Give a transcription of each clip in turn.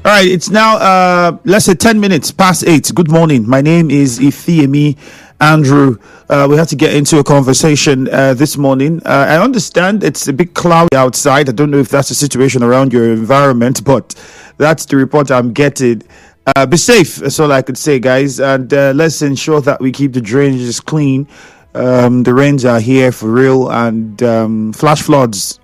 All right, it's now let's say 10 minutes past 8. Good morning. My name is Ifeemi Andrew. We have to get into a conversation this morning. I understand it's a bit cloudy outside. I don't know if that's the situation around your environment, but that's the report I'm getting. Be safe, that's all I could say, guys. And let's ensure that we keep the drainages clean. The rains are here for real, and flash floods,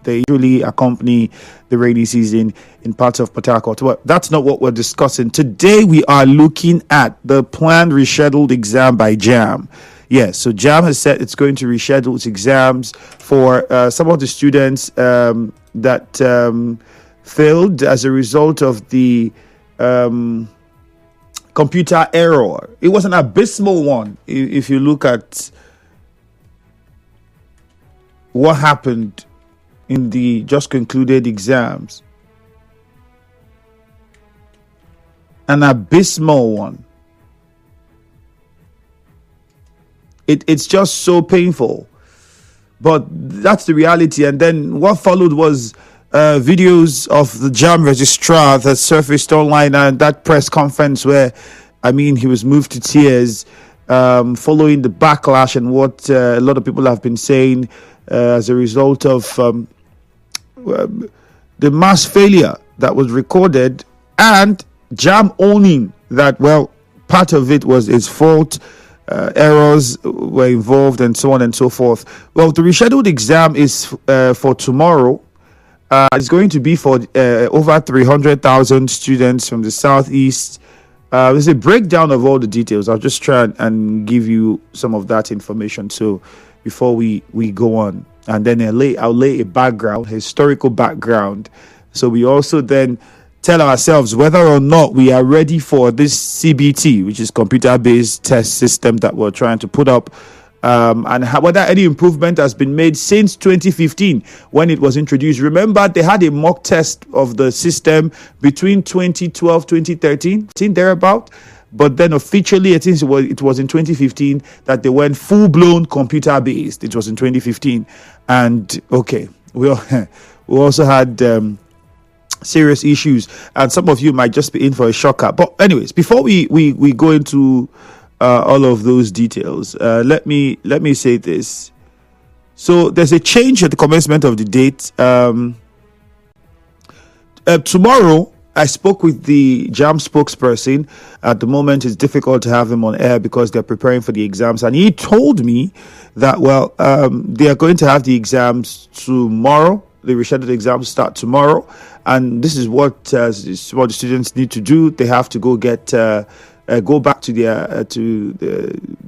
they usually accompany the rainy season in parts of Port Harcourt. Well, that's not what we're discussing. Today, we are looking at the planned rescheduled exam by JAMB. Yes, so JAMB has said it's going to reschedule its exams for some of the students that failed as a result of the computer error. It was an abysmal one. If you look at what happened in the just concluded exams, an abysmal one. It's just so painful, but that's the reality. And then what followed was videos of the JAMB registrar that surfaced online, and that press conference where, he was moved to tears following the backlash and what a lot of people have been saying as a result of the mass failure that was recorded, and JAMB owning that, part of it was its fault, errors were involved, and so on and so forth. Well, the rescheduled exam is for tomorrow. It's going to be for over 300,000 students from the southeast. There's a breakdown of all the details. I'll just try and give you some of that information. So before we go on, and then I'll lay a background, historical background. So we also then tell ourselves whether or not we are ready for this CBT, which is computer-based test system that we're trying to put up, and whether any improvement has been made since 2015 when it was introduced. Remember, they had a mock test of the system between 2012, 2013, thereabout. But then officially, I think it was in 2015 that they went full-blown computer-based. It was in 2015. And, okay, we also had serious issues. And some of you might just be in for a shocker. But anyways, before we go into all of those details, let me say this. So there's a change at the commencement of the date. Tomorrow, I spoke with the JAMB spokesperson. At the moment, it's difficult to have him on air because they're preparing for the exams. And he told me that, they are going to have the exams tomorrow. The rescheduled exams start tomorrow. And this is what the students need to do. They have to go go back to their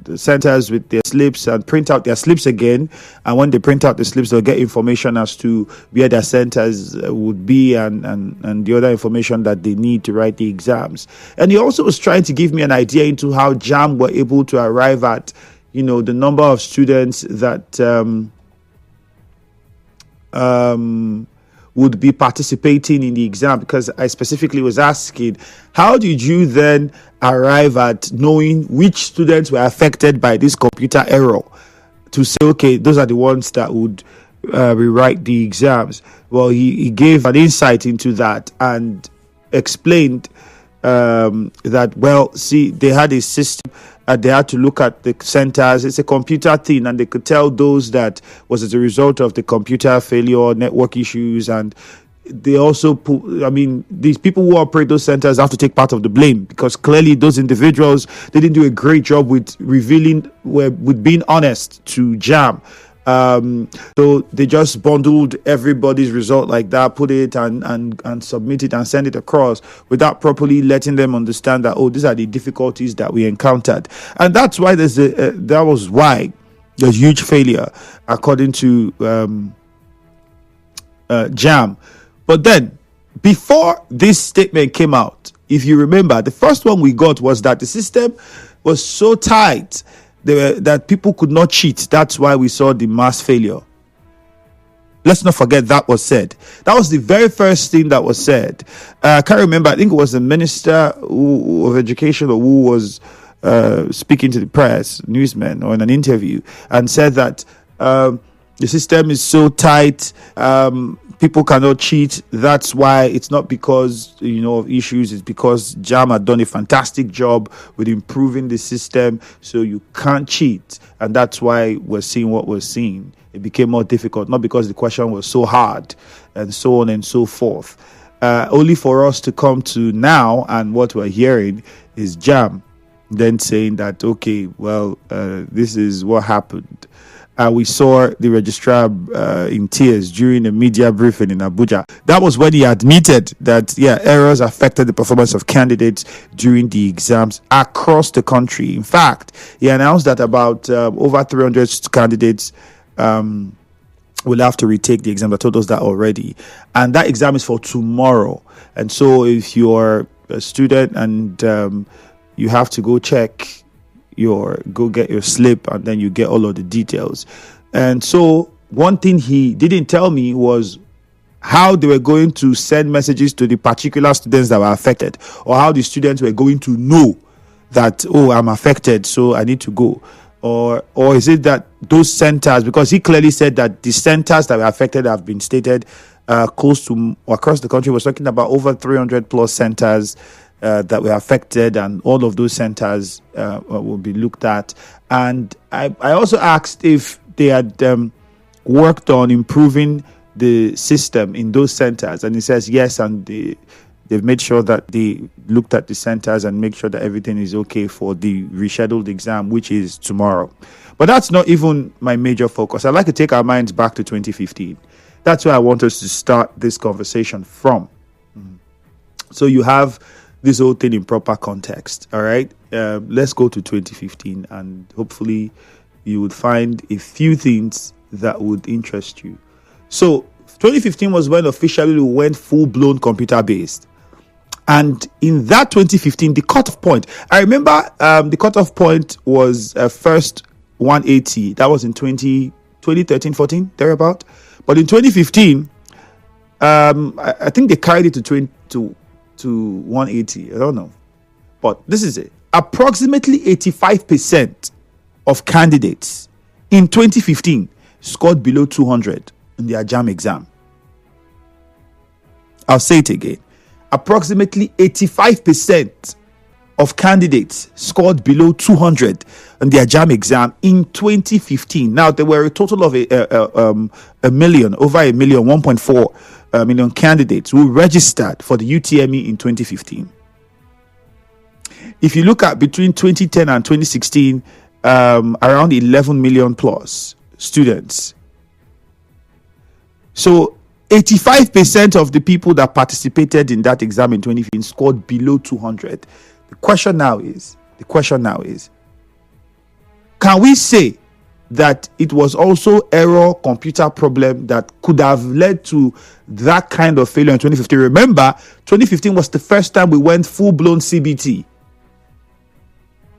the centers with their slips and print out their slips again. And when they print out the slips, they'll get information as to where their centers would be and the other information that they need to write the exams. And he also was trying to give me an idea into how JAMB were able to arrive at, the number of students that would be participating in the exam, because I specifically was asking, how did you then arrive at knowing which students were affected by this computer error to say, okay, those are the ones that would rewrite the exams? Well, he gave an insight into that and explained that, they had a system. They had to look at the centers. It's a computer thing, and they could tell those that was as a result of the computer failure, network issues, and they also these people who operate those centers have to take part of the blame, because clearly those individuals, they didn't do a great job with being honest to JAMB. So they just bundled everybody's result like that, put it and submit it and send it across without properly letting them understand that, these are the difficulties that we encountered. And that's why that was why there's huge failure, according to JAMB. But then, before this statement came out, if you remember, the first one we got was that the system was so tight that people could not cheat. That's why we saw the mass failure. Let's not forget that was said. That was the very first thing that was said. I can't remember. I think it was the Minister of Education who was speaking to the press, newsmen, or in an interview, and said that the system is so tight, people cannot cheat. That's why it's not because of issues. It's because JAMB had done a fantastic job with improving the system, so you can't cheat, and that's why we're seeing what we're seeing. It became more difficult, not because the question was so hard, and so on and so forth. Only for us to come to now, and what we're hearing is JAMB then saying that, okay, well, this is what happened. We saw the registrar in tears during a media briefing in Abuja. That was when he admitted that, errors affected the performance of candidates during the exams across the country. In fact, he announced that about over 300 candidates will have to retake the exam. I told us that already. And that exam is for tomorrow. And so if you're a student and you have to go get your slip, and then you get all of the details. And so one thing he didn't tell me was how they were going to send messages to the particular students that were affected, or how the students were going to know that, oh, I'm affected, so I need to go. Or is it that those centers, because he clearly said that the centers that were affected have been stated close to across the country. We're talking about over 300 plus centers that were affected, and all of those centers will be looked at. And I also asked if they had worked on improving the system in those centers, and he says yes, and they've made sure that they looked at the centers and make sure that everything is okay for the rescheduled exam, which is tomorrow. But that's not even my major focus. I'd like to take our minds back to 2015. That's where I want us to start this conversation from. So you have this whole thing in proper context. All right, let's go to 2015, and hopefully you would find a few things that would interest you. So 2015 was when officially we went full-blown computer-based. And in that 2015, the cutoff point, I remember the cutoff point was first 180. That was in 2013, 14, thereabout. But in 2015, I think they carried it to 180. I don't know. But this is it. Approximately 85% of candidates in 2015 scored below 200 in their JAMB exam. I'll say it again. Approximately 85% of candidates scored below 200 in their JAMB exam in 2015. Now, there were a total of a million, over a million, 1.4 million candidates who registered for the UTME in 2015. If you look at between 2010 and 2016, around 11 million plus students. So 85% of the people that participated in that exam in 2015 scored below 200. The question now is, can we say that it was also error computer problem that could have led to that kind of failure in 2015? Remember, 2015 was the first time we went full-blown CBT.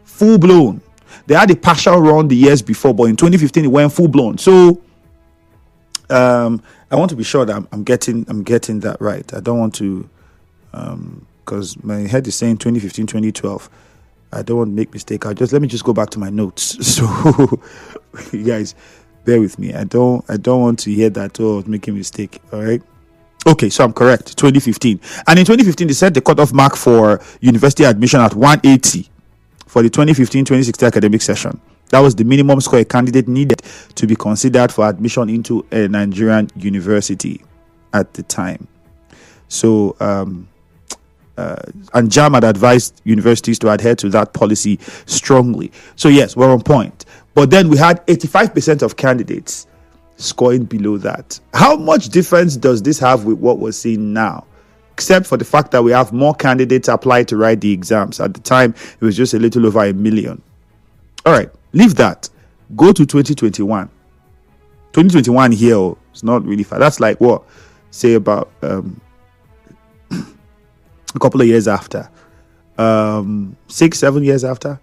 Full-blown. They had a partial run the years before, but in 2015 it went full-blown. So I want to be sure that I'm getting that right. I don't want to, because my head is saying 2015, 2012. I don't want to make mistake. Let me just go back to my notes. So you guys, bear with me. I don't want to hear that, oh, I was making a mistake. All right. Okay, so I'm correct. 2015. And in 2015, they set the cutoff mark for university admission at 180 for the 2015-2016 academic session. That was the minimum score a candidate needed to be considered for admission into a Nigerian university at the time. So, and JAMB had advised universities to adhere to that policy strongly. So yes, we're on point. But then we had 85% of candidates scoring below that. How much difference does this have with what we're seeing now? Except for the fact that we have more candidates apply to write the exams. At the time, it was just a little over 1 million. All right, leave that. Go to 2021. 2021 here, it's not really far. That's like what? Say about a couple of years after. 6-7 years after.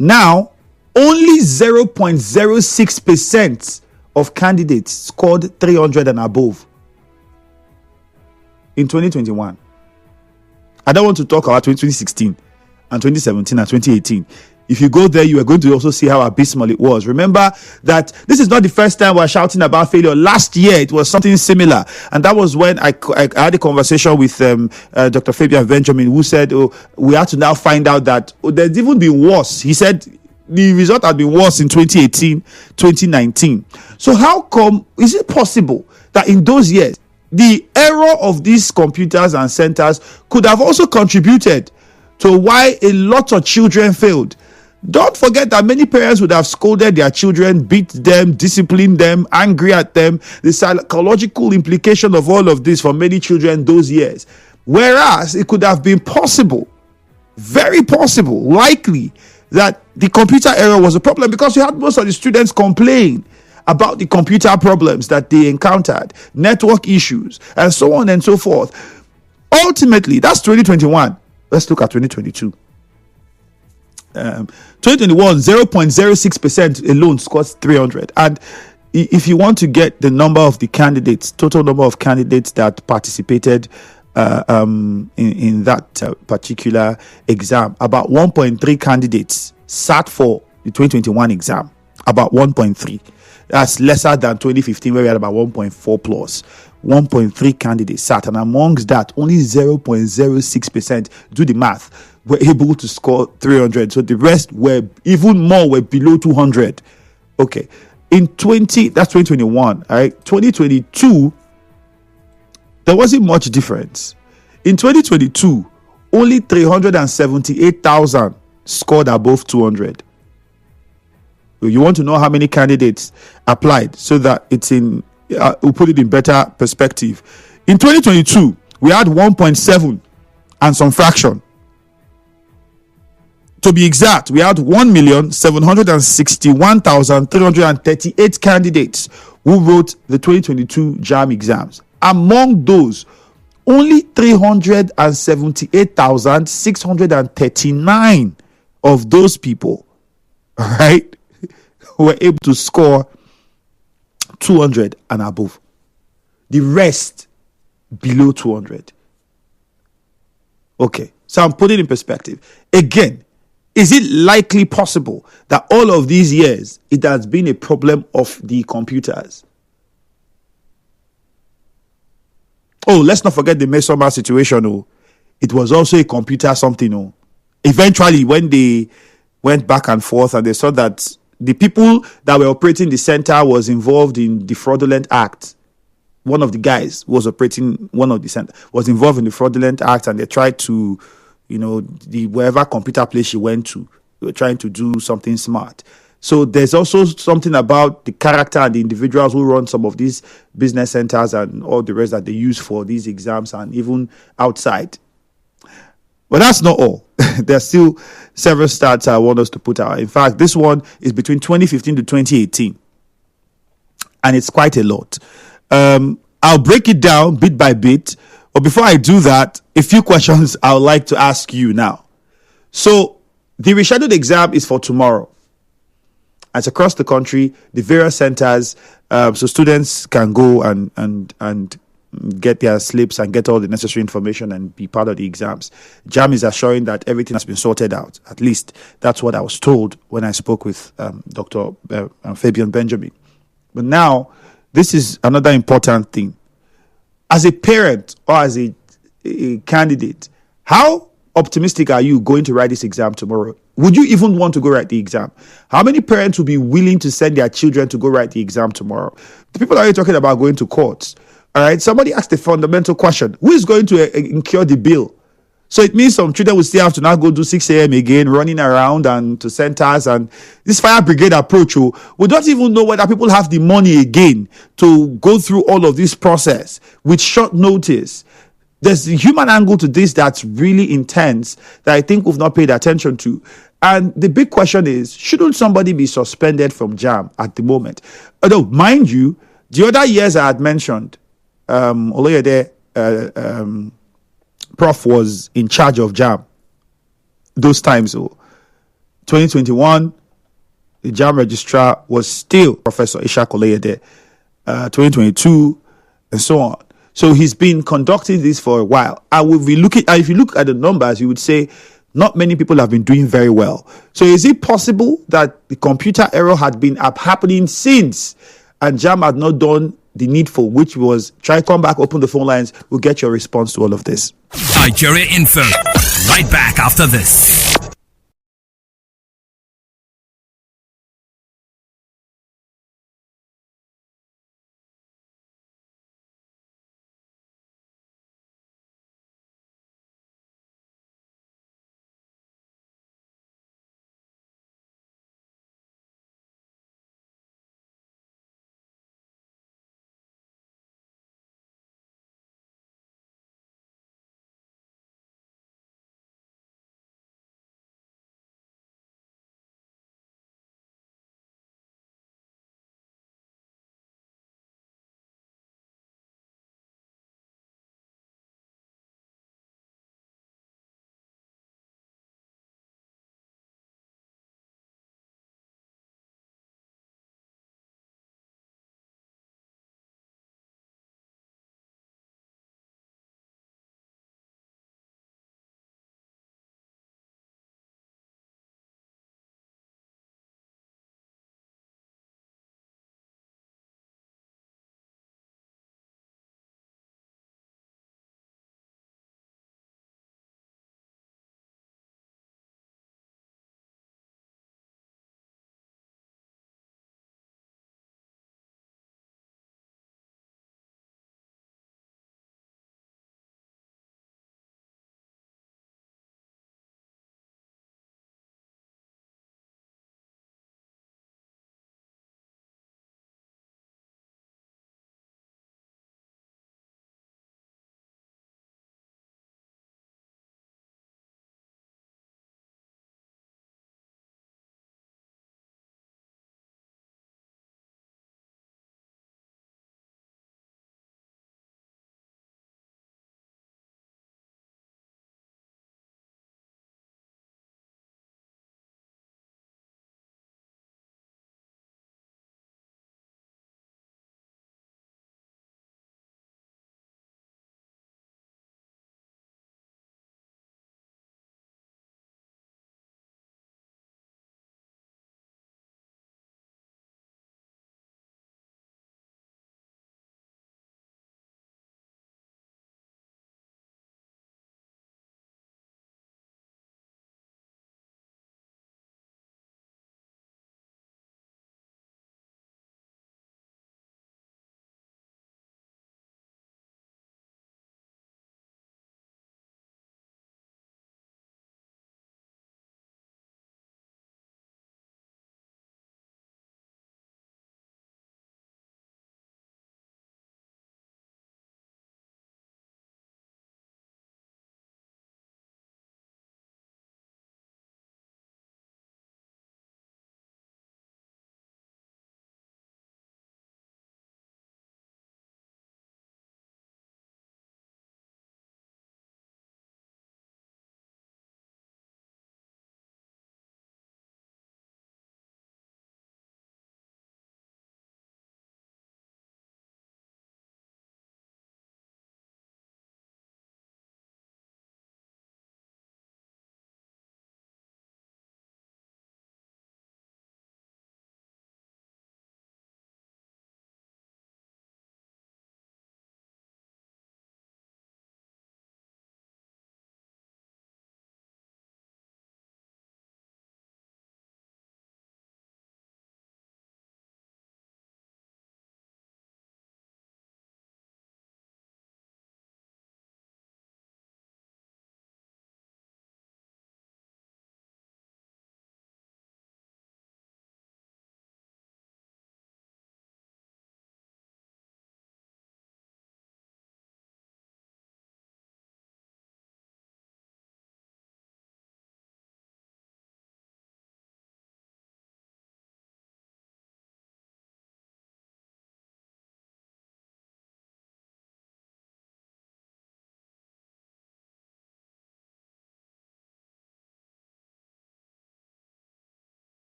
Now, only 0.06% of candidates scored 300 and above in 2021. I don't want to talk about 2016 and 2017 and 2018. If you go there, you are going to also see how abysmal it was. Remember that this is not the first time we're shouting about failure. Last year, it was something similar. And that was when I had a conversation with Dr. Fabian Benjamin, who said, we have to now find out that there's even been worse. He said the result had been worse in 2018, 2019. So how come, is it possible that in those years, the error of these computers and centers could have also contributed to why a lot of children failed? Don't forget that many parents would have scolded their children, beat them, disciplined them, angry at them. The psychological implication of all of this for many children those years. Whereas it could have been possible, very possible, likely, that the computer error was a problem because you had most of the students complain about the computer problems that they encountered, network issues, and so on and so forth. Ultimately, that's 2021. Let's look at 2022. 2021, 0.06% alone scores 300. And if you want to get the number of the candidates, total number of candidates that participated in that particular exam, about 1.3 candidates sat for the 2021 exam. About 1.3. That's lesser than 2015, where we had about 1.4 plus. 1.3 candidates sat, and amongst that, only 0.06%, do the math, were able to score 300. So the rest were even more, were below 200. Okay. That's 2021. All right. 2022, there wasn't much difference. In 2022, only 378,000 scored above 200. You want to know how many candidates applied so that it's in, we'll put it in better perspective. In 2022, we had 1.7 and some fraction. To be exact, we had 1,761,338 candidates who wrote the 2022 JAMB exams. Among those, only 378,639 of those people, all right, were able to score 200 and above. The rest below 200. Okay, so I'm putting it in perspective. Again, is it likely possible that all of these years it has been a problem of the computers? Oh, let's not forget the Mesoma situation. Oh, it was also a computer something. Oh, eventually when they went back and forth and they saw that the people that were operating the center was involved in the fraudulent act. One of the guys was operating one of the center was involved in the fraudulent act, and they tried to, wherever computer place she went to, they were trying to do something smart. So there's also something about the character and the individuals who run some of these business centers and all the rest that they use for these exams and even outside. But that's not all. There's still several stats I want us to put out. In fact, this one is between 2015 to 2018. And it's quite a lot. I'll break it down bit by bit. But before I do that, a few questions I would like to ask you now. So the rescheduled exam is for tomorrow. It's across the country, the various centers, so students can go and get their slips and get all the necessary information and be part of the exams. JAMB is assuring that everything has been sorted out. At least that's what I was told when I spoke with Dr. Fabian Benjamin. But now, this is another important thing. As a parent or as a candidate, how optimistic are you going to write this exam tomorrow? Would you even want to go write the exam? How many parents will be willing to send their children to go write the exam tomorrow? The people are talking about going to courts. All right. Somebody asked a fundamental question. Who is going to incur the bill? So it means some children will still have to now go do 6 a.m. again, running around and to centers. And this fire brigade approach, we don't even know whether people have the money again to go through all of this process with short notice. There's the human angle to this that's really intense that I think we've not paid attention to. And the big question is, shouldn't somebody be suspended from JAMB at the moment? Although, mind you, the other years I had mentioned, Oloyede, Prof was in charge of JAMB. Those times, 2021, the JAMB registrar was still Professor Ishak Oloyede, 2022, and so on. So he's been conducting this for a while. If you look at the numbers, you would say not many people have been doing very well. So is it possible that the computer error had been happening since, and JAMB had not done the needful, which was try come back, open the phone lines, we'll get your response to all of this. Nigeria Info, right back after this.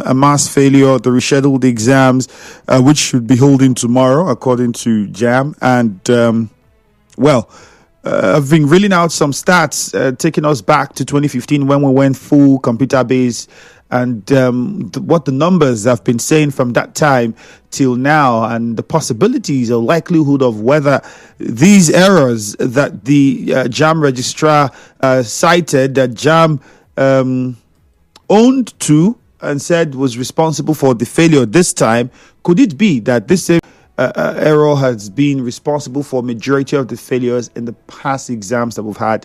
a mass failure, the rescheduled exams, which should be holding tomorrow, according to JAMB. And, I've been reeling out some stats, taking us back to 2015 when we went full computer-based, and what the numbers have been saying from that time till now, and the possibilities or likelihood of whether these errors that the JAMB registrar cited, that JAMB owned to and said was responsible for the failure this time, could it be that this error has been responsible for majority of the failures in the past exams that we've had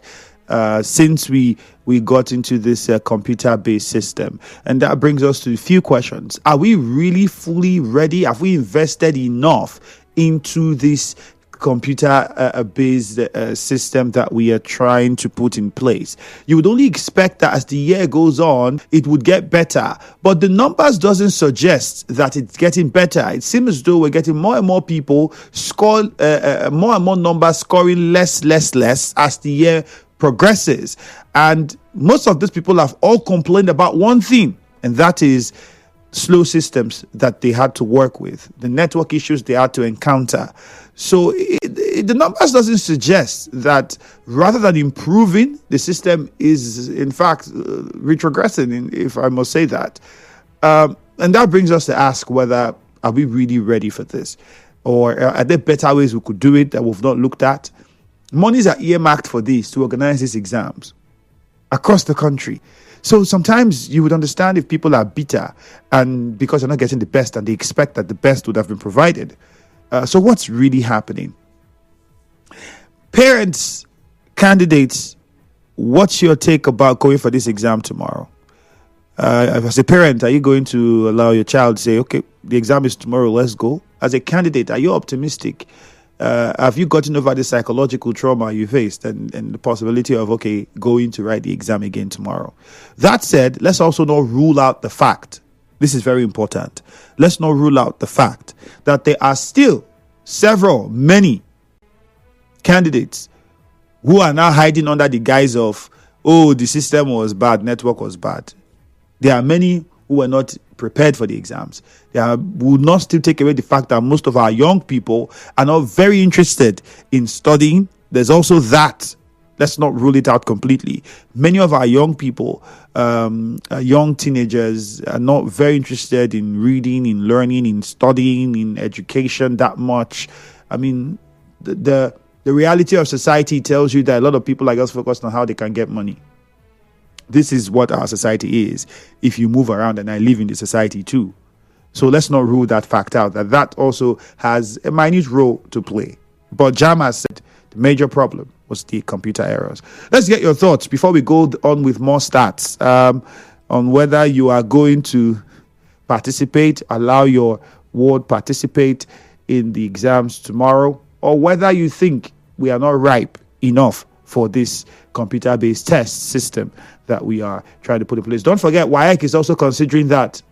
since we got into this computer-based system? And that brings us to a few questions. Are we really fully ready? Have we invested enough into this computer-based system that we are trying to put in place? You would only expect that as the year goes on, it would get better. But the numbers doesn't suggest that it's getting better. It seems as though we're getting more and more people score, more and more numbers scoring less as the year progresses. And most of these people have all complained about one thing, and that is slow systems that they had to work with, the network issues they had to encounter. So the numbers doesn't suggest that rather than improving, the system is in fact retrogressing, if I must say that. And that brings us to ask whether are we really ready for this, or are there better ways we could do it that we've not looked at? Monies are earmarked for this to organize these exams across the country. So sometimes you would understand if people are bitter and because they're not getting the best and they expect that the best would have been provided. So what's really happening? Parents, candidates, what's your take about going for this exam tomorrow? As a parent, are you going to allow your child to say, okay, the exam is tomorrow, let's go? As a candidate, are you optimistic? Have you gotten over the psychological trauma you faced and the possibility of, okay, going to write the exam again tomorrow? That said, let's also not rule out the fact, this is very important, let's not rule out the fact that there are still many candidates who are now hiding under the guise of, oh, the system was bad, network was bad. There are many who were not prepared for the exams. They would not still take away the fact that most of our young people are not very interested in studying. There's also that. Let's not rule it out completely. Many of our young people, young teenagers, are not very interested in reading, in learning, in studying, in education that much. I mean, the reality of society tells you that a lot of people like us focus on how they can get money. This is what our society is. If you move around, and I live in the society too. So let's not rule that fact out, that also has a minute role to play. But JAMB has said the major problem was the computer errors. Let's get your thoughts before we go on with more stats on whether you are going to participate, allow your ward participate in the exams tomorrow, or whether you think we are not ripe enough for this computer-based test system that we are trying to put in place. Don't forget, WAEC is also considering that.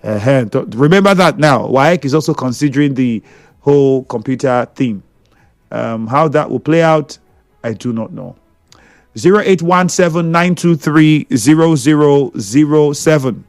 Remember that now. WAEC is also considering the whole computer theme. How that will play out, I do not know. 0817-923-0007.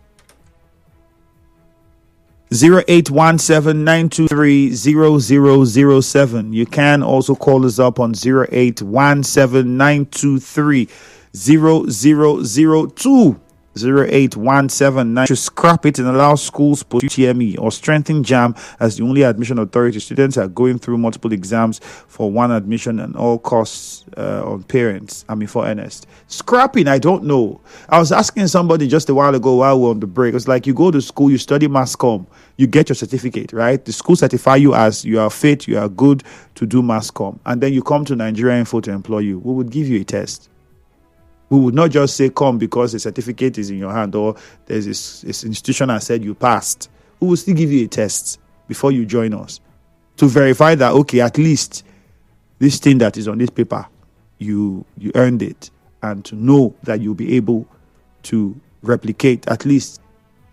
0817-923-0007. You can also call us up on 0817-923-0002. 0817 to scrap it and allow schools post UTME or strengthen JAMB as the only admission authority. Students are going through multiple exams for one admission and all costs on parents. I mean, for earnest. Scrapping, I don't know. I was asking somebody just a while ago while we were on the break. It's like you go to school, you study mass comm, you get your certificate, right? The school certify you as you are fit, you are good to do mass comm, and then you come to Nigeria Info to employ you. We would give you a test. We would not just say come because a certificate is in your hand or there's this institution that said you passed. We will still give you a test before you join us to verify that, okay, at least this thing that is on this paper, you earned it, and to know that you'll be able to replicate at least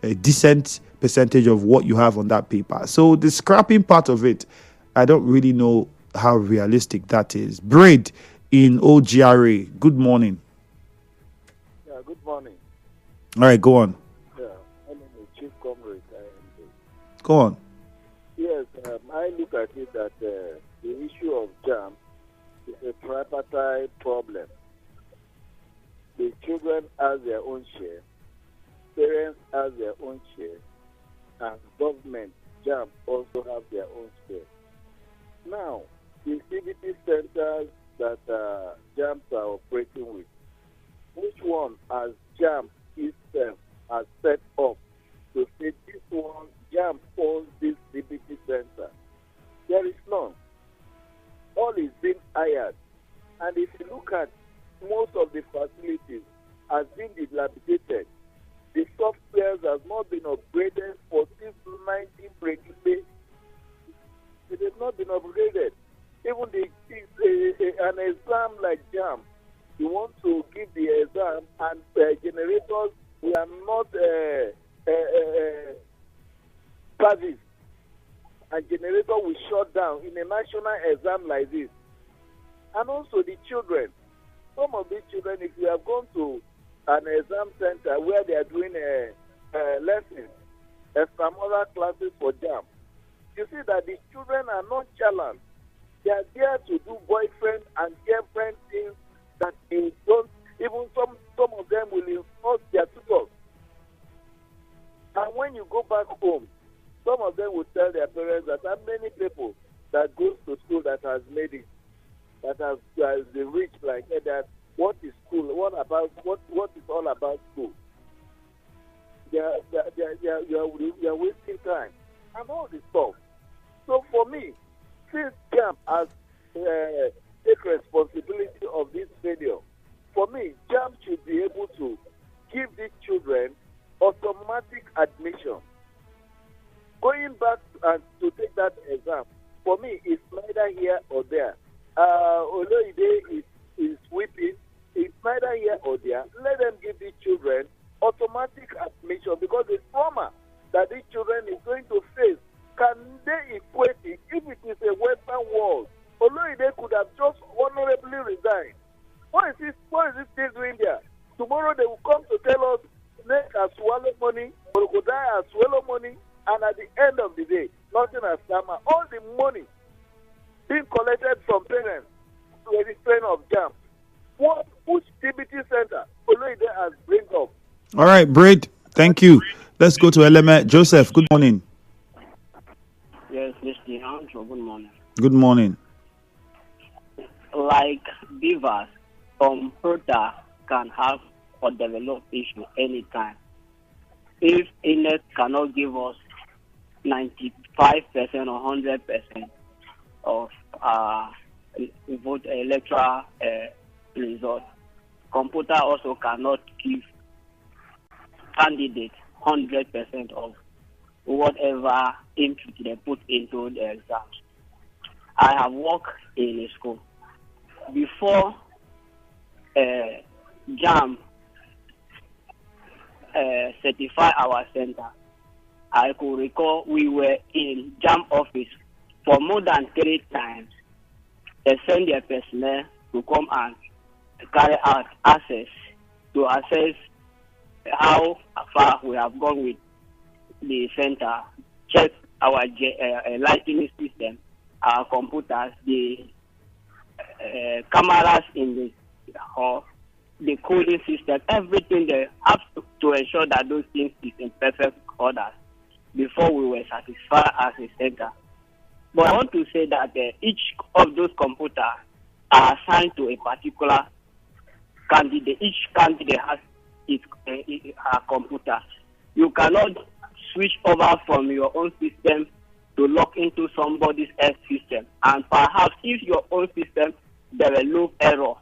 a decent percentage of what you have on that paper. So the scrapping part of it, I don't really know how realistic that is. Braid in OGRA, good morning. Good morning. All right, go on. Yeah. Go on. Yes, I look at it that the issue of JAMB is a tripartite problem. The children have their own share, parents have their own share, and government, JAMB, also have their own share. Now, the CBT centers that JAMB are operating with, which one has JAMB itself has set up to say this one, JAMB owns this CBT center? There is none. All is being hired. And if you look at most of the facilities has been dilapidated, the softwares has not been upgraded for since 1923. It has not been upgraded. Even an exam like JAMB, you want to give the exam and generators, we are not service, and generator will shut down in a national exam like this. And also the children, some of these children, if you have gone to an exam center where they are doing lessons, extramural classes for JAMB, you see that the children are not challenged. They are there to do boyfriend and girlfriend things that they don't, even some of them will insult their tutors. And when you go back home, some of them will tell their parents that how many people that goes to school that has made it, that has been rich like that. What is school? What is all about school? You're wasting time and all this stuff. So for me, since JAMB has take responsibility of this failure, for me, JAMB should be able to give these children automatic admission. Going back and to take that exam, for me, it's neither here or there. Although is sweeping, it's neither here or there. Let them give these children automatic admission, because the trauma that these children is going to face, can they equate it if it is a Western world? Although they could have just honorably resigned. What is this still doing there? Tomorrow they will come to tell us, snake has swallowed money, crocodile has swallowed money, and at the end of the day, nothing has come out. All the money being collected from parents to the strain of JAMB. Which CBT center Oloide has bring up? All right, Braid, thank you. Let's go to Element. Joseph, good morning. Yes, Mr. Andrew, good morning. Good morning. Like beavers, computer can have or develop issue anytime. If INEC cannot give us 95% or 100% of vote electoral result, computer also cannot give candidate 100% of whatever input they put into the exams. I have worked in a school. Before JAMB certify our center, I could recall we were in JAMB office for more than 3 times. They send their personnel to come and carry out access to assess how far we have gone with the center, check our lighting system, our computers, the cameras in the hall, the cooling system, everything. They have to ensure that those things is in perfect order before we were satisfied as a center. But I want to say that each of those computers are assigned to a particular candidate. Each candidate has her computer. You cannot switch over from your own system to log into somebody else's system. And perhaps if your own system develops error,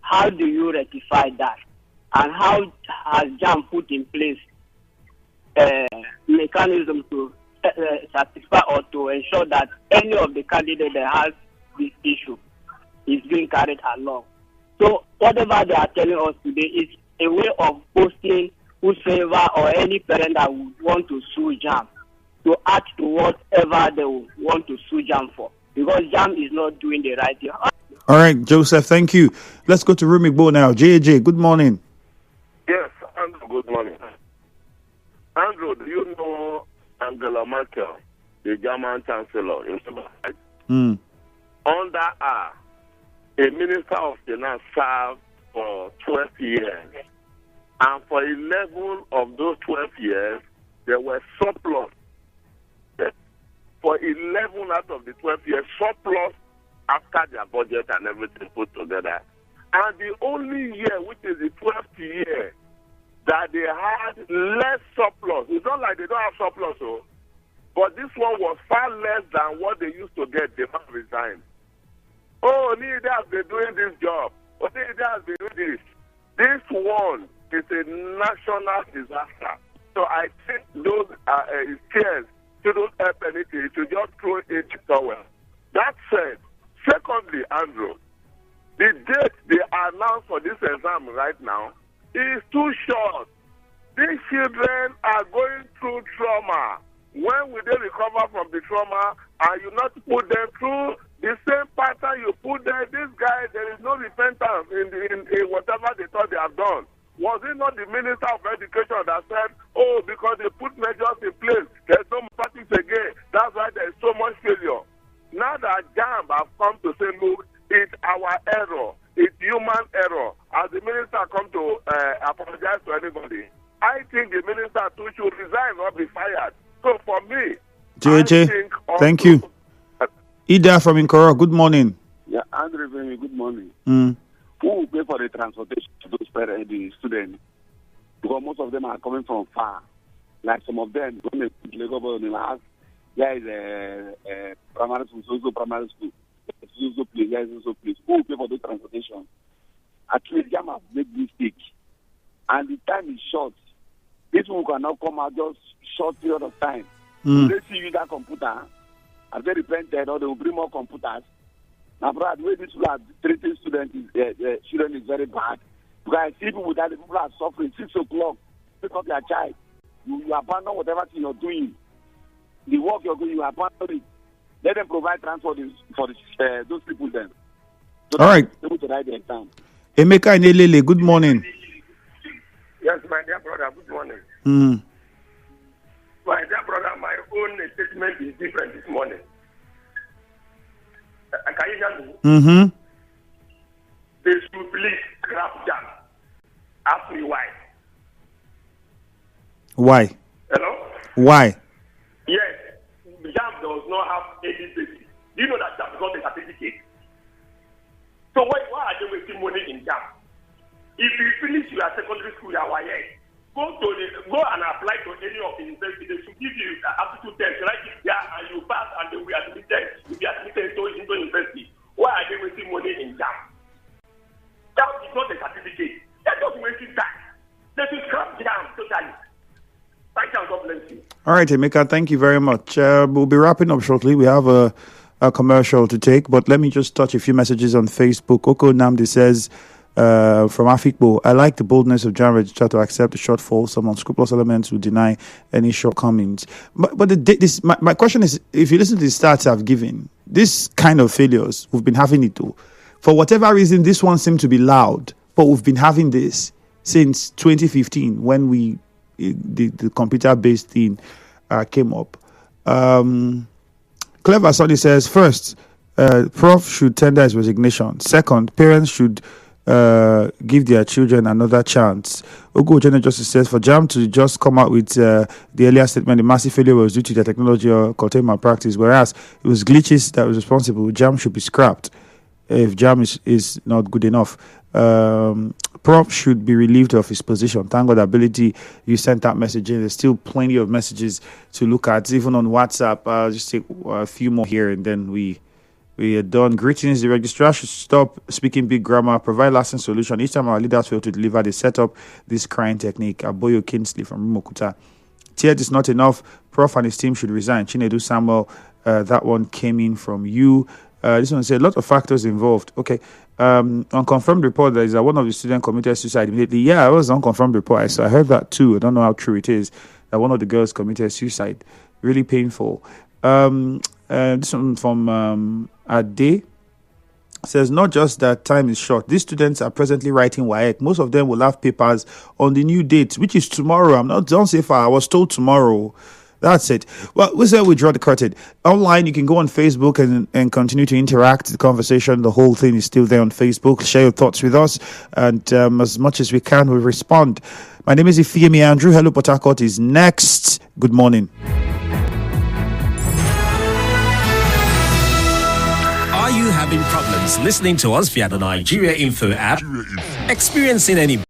how do you rectify that? And how has JAMB put in place mechanism to satisfy or to ensure that any of the candidates that has this issue is being carried along? So whatever they are telling us today is a way of posting whosoever or any parent that would want to sue JAMB to act to whatever they want to sue JAMB for, because JAMB is not doing the right thing. All right, Joseph, thank you. Let's go to Rumigbo now. JJ, good morning. Yes, Andrew, good morning. Andrew, do you know Angela Merkel, the German Chancellor, you remember, right? Under her, a Minister of Finance served for 12 years. And for 11 of those 12 years, there were surplus. For 11 out of the 12 years, surplus after their budget and everything put together. And the only year, which is the 12th year, that they had less surplus. It's not like they don't have surplus, but this one was far less than what they used to get. They must resign. Oh, Nida has been doing this job. Oh, Nida has been doing this. This one is a national disaster. So I think those tears shouldn't help anything. To just throw it somewhere. That said, secondly, Andrew, the date they announced for this exam right now is too short. These children are going through trauma. When will they recover from the trauma? And you not put them through the same pattern you put them. This guy, there is no repentance in whatever they thought they have done. Was it not the Minister of Education that said, oh, because they put measures in place, there's no practice again. That's why there is so much failure. Now that JAMB have come to say, look, it's our error. It's human error. As the minister come to apologize to anybody, I think the minister too should resign or be fired. So for me, JJ, thank you. Ida from Inkoro, good morning. Yeah, Andrew, good morning. Mm. Who will pay for the transportation to those parents, the students? Because most of them are coming from far. Like some of them, when they put Lagos in the last, there is a primary school, also primary school. Also place, there is also place. Who will pay for the transportation? At least JAMB have made mistake. And the time is short. This one cannot come out just short period of time. They see you that computer, and they repented, or they will bring more computers. Now, brother, the way these people are treating students children is very bad. Because I see people that the people are suffering 6 o'clock, pick up their child. You abandon whatever thing you're doing. The work you're doing, you abandon it. Let them provide transport for those people then. So all right. Able to write the exam. Emeka Inelele, good morning. Yes, my dear brother, good morning. My dear brother, my own statement is different this morning. Can you hear me? Mm-hmm. They should please scrap JAMB. Ask me why. Why? Hello? Why? Yes, JAMB does not have any basis. Do you know that JAMB got a certificate? So why are they wasting money in JAMB? If you finish your secondary school, you are YA. Go and apply to any of the universities. They should give you aptitude test, right? Yeah, and you pass, and then we are admitted. You be admitted into university. Why are they wasting money in JAMB? JAMB is not a certificate. They're just wasting time. They should scrap JAMB totally. Thank you, and God bless you. All right, Emeka, thank you very much. We'll be wrapping up shortly. We have a commercial to take, but let me just touch a few messages on Facebook. Oko Namdi says, from Afikbo, I like the boldness of JAMB Registrar to accept the shortfall. Some unscrupulous elements will deny any shortcomings. But my question is, if you listen to the stats I've given, this kind of failures, we've been having it too. For whatever reason, this one seemed to be loud, but we've been having this since 2015 when the computer-based thing came up. Clever Sonny says, first, Prof should tender his resignation. Second, parents should give their children another chance. Ogo General Justice says, for JAMB to just come out with the earlier statement, the massive failure was due to their technology or containment practice, whereas it was glitches that was responsible. JAMB should be scrapped if JAMB is not good enough. Prof should be relieved of his position. Thank God ability you sent that message in. There's still plenty of messages to look at, even on WhatsApp. I'll just take a few more here and then we are done. Greetings. The registrar should stop speaking big grammar, provide lasting solution. Each time our leaders fail to deliver, they set up this crying technique. Aboyo Kinsley from Rumokuta. Teared is not enough. Prof and his team should resign. Chinedu Samuel, that one came in from you. This one said a lot of factors involved. Okay. Unconfirmed report that is that one of the students committed suicide immediately. Yeah, it was an unconfirmed report. So I heard that too. I don't know how true it is that one of the girls committed suicide. Really painful. This one from Ade says, not just that time is short. These students are presently writing WAEC. Most of them will have papers on the new date, which is tomorrow. Don't say far. I was told tomorrow That's it. Well, this is where we draw the curtain. Online, you can go on Facebook and continue to interact. The conversation, the whole thing is still there on Facebook. Share your thoughts with us. And as much as we can, we'll respond. My name is Ifeami Andrew. Hello, Port Harcourt is next. Good morning. Are you having problems listening to us via the Nigeria Info app? Experiencing any